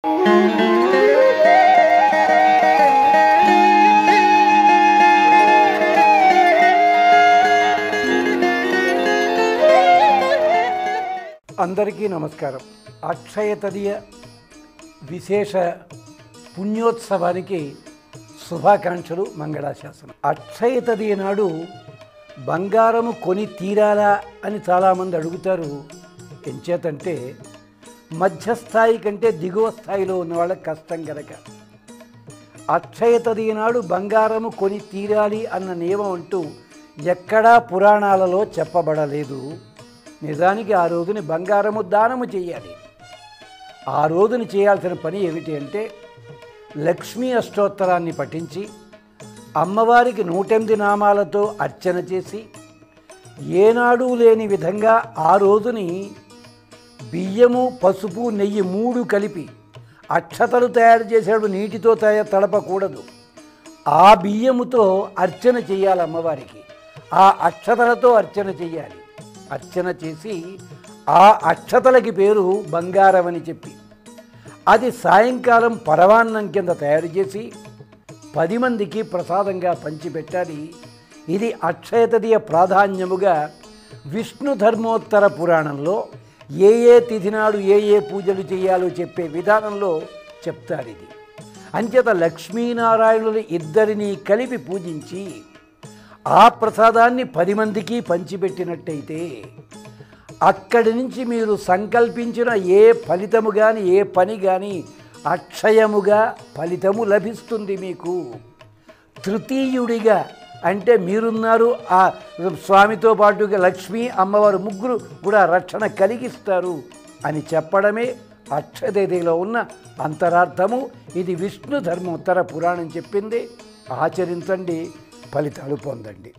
అందరికీ నమస్కారం. అక్షయ తదియ విశేష పుణ్యోత్సవానికి శుభాకాంక్షలు, మంగళాశాసనం. అక్షయ తదియ నాడు బంగారము కొని తీరాలా అని చాలామంది అడుగుతారు. ఎంచేతంటే మధ్యస్థాయి కంటే దిగువ స్థాయిలో ఉన్న వాళ్ళకి కష్టం కనుక. అక్షయ తదియ నాడు బంగారము కొని తీరాలి అన్న నియమం అంటూ ఎక్కడా పురాణాలలో చెప్పబడలేదు. నిజానికి ఆ రోజుని బంగారము దానము చేయాలి. ఆ రోజుని చేయాల్సిన పని ఏమిటి అంటే లక్ష్మీ అష్టోత్తరాన్ని పఠించి అమ్మవారికి 108 నామాలతో అర్చన చేసి ఏనాడు లేని విధంగా ఆ రోజుని బియ్యము, పసుపు, నెయ్యి 3 కలిపి అక్షతలు తయారు చేసేడు నీటితో తడపకూడదు. ఆ బియ్యముతో అర్చన చేయాలి అమ్మవారికి. ఆ అక్షతలతో అర్చన చేయాలి. అర్చన చేసి ఆ అక్షతలకి పేరు బంగారం అని చెప్పి అది సాయంకాలం పరవాన్నం కింద తయారు చేసి 10 మందికి ప్రసాదంగా పంచిపెట్టాలి. ఇది అక్షయ తదియ ప్రాధాన్యముగా విష్ణు ధర్మోత్తర పురాణంలో ఏ తిథి నాడు ఏ పూజలు చేయాలో చెప్పే విధానంలో చెప్తారు. ఇది అంచేత లక్ష్మీనారాయణులు ఇద్దరినీ కలిపి పూజించి ఆ ప్రసాదాన్ని 10 మందికి పంచిపెట్టినట్టయితే అక్కడి నుంచి మీరు సంకల్పించిన ఏ ఫలితము కానీ ఏ పని కానీ అక్షయముగా ఫలితము లభిస్తుంది మీకు. తృతీయుడిగా అంటే మీరున్నారు, ఆ స్వామితో పాటుగా లక్ష్మీ అమ్మవారు ముగ్గురు కూడా రక్షణ కలిగిస్తారు అని చెప్పడమే అక్షయ తదియలో ఉన్న అంతరార్థము. ఇది విష్ణు ధర్మోత్తర పురాణం చెప్పింది. ఆచరించండి, ఫలితాలు పొందండి.